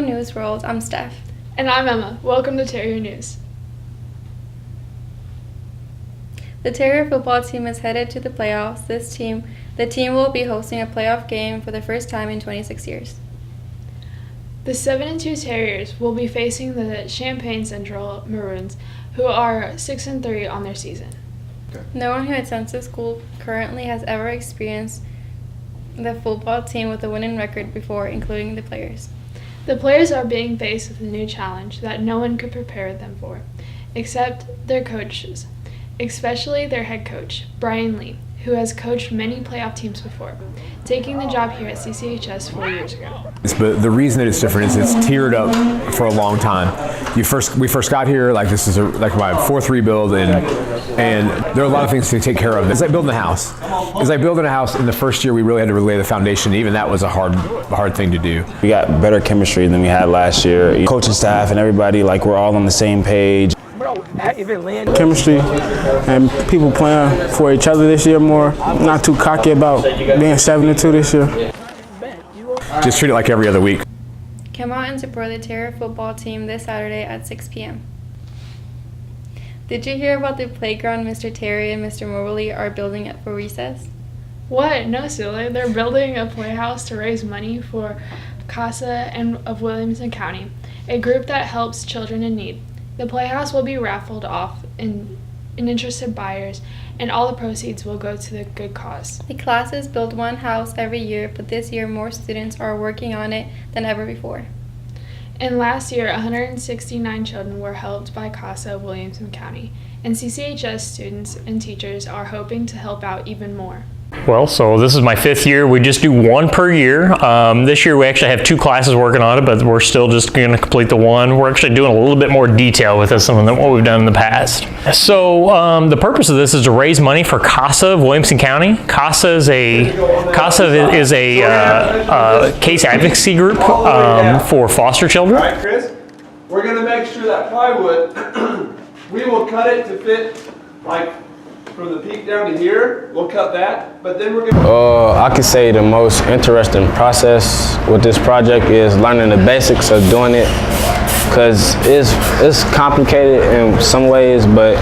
News World, I'm Steph. And I'm Emma. Welcome to Terrier News. The Terrier football team is headed to the playoffs. The team will be hosting a playoff game for the first time in 26 years. The 7-2 Terriers will be facing the Champaign Central Maroons, who are 6-3 on their season. No one who attends the school currently has ever experienced the football team with a winning record before, including the players. The players are being faced with a new challenge that no one could prepare them for, except their coaches, especially their head coach, Brian Lee, who has coached many playoff teams before, taking the job here at CCHS 4 years ago. But the reason that it's different is it's tiered up for a long time. We first got here, like this is like my fourth rebuild, and there are a lot of things to take care of. It's like building a house. It's like building a house. In the first year, we really had to lay the foundation. Even that was a hard thing to do. We got better chemistry than we had last year. Coaching staff and everybody, like we're all on the same page. Chemistry and people playing for each other this year more. Not too cocky about being 7-2 this year. Just treat it like every other week. Come out and support the Terrier football team this Saturday at 6 p.m. Did you hear about the playground Mr. Terry and Mr. Mobley are building up for recess? What? No, silly. They're building a playhouse to raise money for CASA of Williamson County, a group that helps children in need. The playhouse will be raffled off in interested buyers, and all the proceeds will go to the good cause. The classes build one house every year, but this year more students are working on it than ever before. And last year, 169 children were helped by CASA of Williamson County, and CCHS students and teachers are hoping to help out even more. Well, so this is my 5th year. We just do one per year. This year we actually have 2 classes working on it, but we're still just going to complete the one. We're actually doing a little bit more detail with this than what we've done in the past. So the purpose of this is to raise money for CASA of Williamson County. CASA is a case advocacy group for foster children. All right, Chris, we're going to make sure that plywood, we will cut it to fit like from the peak down to here. We'll cut that, but then we're going to... I could say the most interesting process with this project is learning the basics of doing it, because it's complicated in some ways, but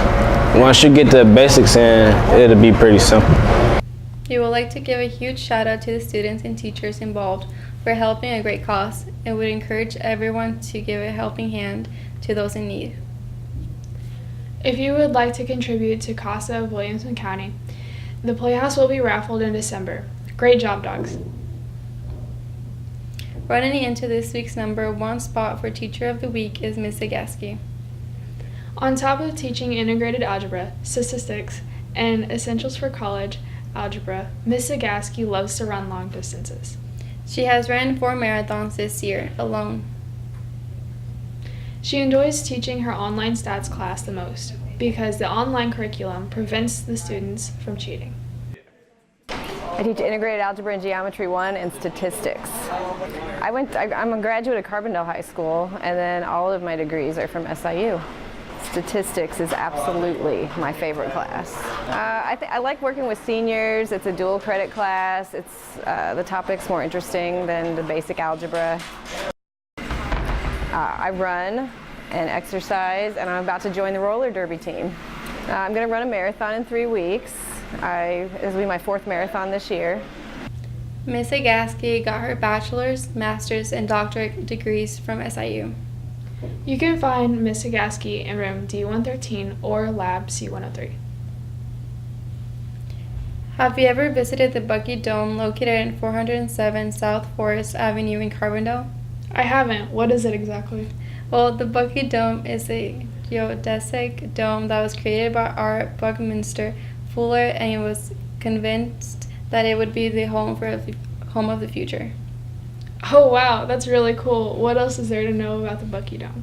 once you get the basics in, it'll be pretty simple. We would like to give a huge shout out to the students and teachers involved for helping a great cause, and would encourage everyone to give a helping hand to those in need. If you would like to contribute to CASA of Williamson County, the playhouse will be raffled in December. Great job, dogs. Running into this week's number 1 spot for Teacher of the Week is Miss Zagaski. On top of teaching integrated algebra, statistics, and essentials for college algebra, Miss Zagaski loves to run long distances. She has ran 4 marathons this year alone. She enjoys teaching her online stats class the most because the online curriculum prevents the students from cheating. I teach integrated algebra and geometry 1 and statistics. I'm a graduate of Carbondale High School, and then all of my degrees are from SIU. Statistics is absolutely my favorite class. I like working with seniors. It's a dual credit class. The topic's more interesting than the basic algebra. I run and exercise, and I'm about to join the roller derby team. I'm going to run a marathon in 3 weeks. This will be my 4th marathon this year. Miss Zagaski got her bachelor's, master's, and doctorate degrees from SIU. You can find Miss Zagaski in room D113 or lab C103. Have you ever visited the Bucky Dome located in 407 South Forest Avenue in Carbondale? I haven't. What is it exactly? Well, the Bucky Dome is a geodesic dome that was created by Art Buckminster Fuller, and he was convinced that it would be the home of the future. Oh wow, that's really cool. What else is there to know about the Bucky Dome?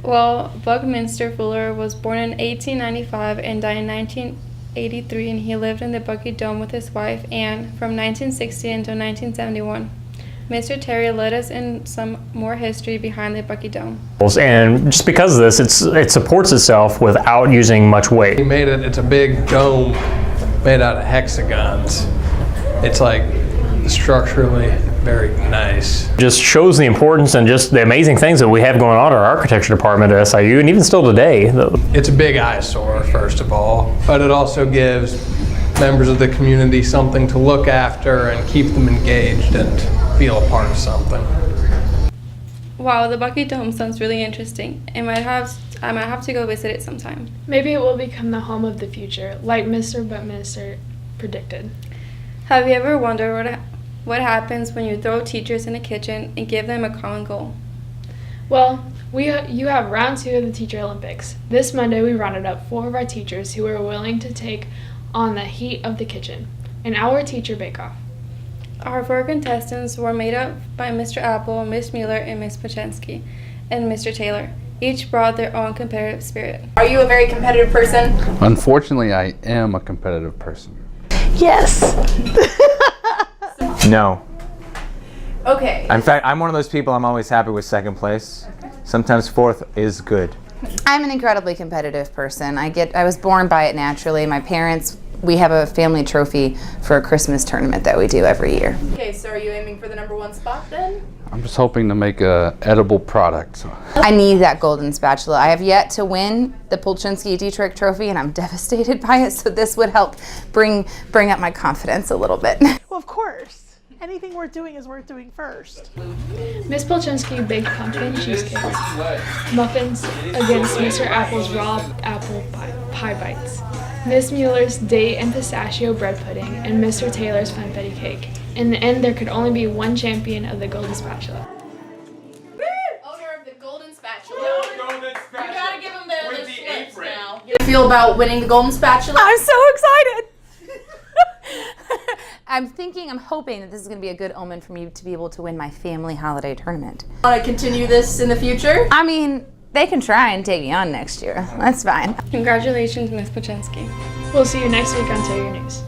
Well, Buckminster Fuller was born in 1895 and died in 1983, and he lived in the Bucky Dome with his wife Anne from 1960 until 1971. Mr. Terry led us in some more history behind the Bucky Dome. And just because of this, it supports itself without using much weight. He made it, it's a big dome made out of hexagons. It's like structurally very nice. Just shows the importance and just the amazing things that we have going on in our architecture department at SIU, and even still today. It's a big eyesore, first of all, but it also gives members of the community something to look after and keep them engaged and feel a part of something. Wow, the Bucky Dome sounds really interesting. I might have to go visit it sometime. Maybe it will become the home of the future, like Mr. Buckminster predicted. Have you ever wondered what happens when you throw teachers in a kitchen and give them a common goal? Well, you have round 2 of the Teacher Olympics. This Monday we rounded up 4 of our teachers who were willing to take on the heat of the kitchen, an hour teacher bake-off. Our 4 contestants were made up by Mr. Apple, Miss Mueller, and Miss Pachensky, and Mr. Taylor. Each brought their own competitive spirit. Are you a very competitive person? Unfortunately, I am a competitive person. Yes. No. Okay. In fact, I'm one of those people, I'm always happy with second place. Sometimes fourth is good. I'm an incredibly competitive person. I was born by it naturally. My parents, we have a family trophy for a Christmas tournament that we do every year. Okay, so are you aiming for the #1 spot then? I'm just hoping to make a edible product. I need that golden spatula. I have yet to win the Polchinski Dietrich trophy and I'm devastated by it, so this would help bring up my confidence a little bit. Well, of course. Anything worth doing is worth doing first. Miss Polchinski baked pumpkin cheesecakes, muffins against Mr. Apple's raw apple pie bites, Miss Mueller's date and pistachio bread pudding, and Mr. Taylor's funfetti cake. In the end, there could only be one champion of the golden spatula. Owner of the golden spatula. You gotta give him the slips now. How do you feel about winning the golden spatula? I'm so excited. I'm hoping that this is going to be a good omen for me to be able to win my family holiday tournament. Want to continue this in the future? I mean, they can try and take me on next year. That's fine. Congratulations, Miss Pachensky. We'll see you next week on Tell Your News.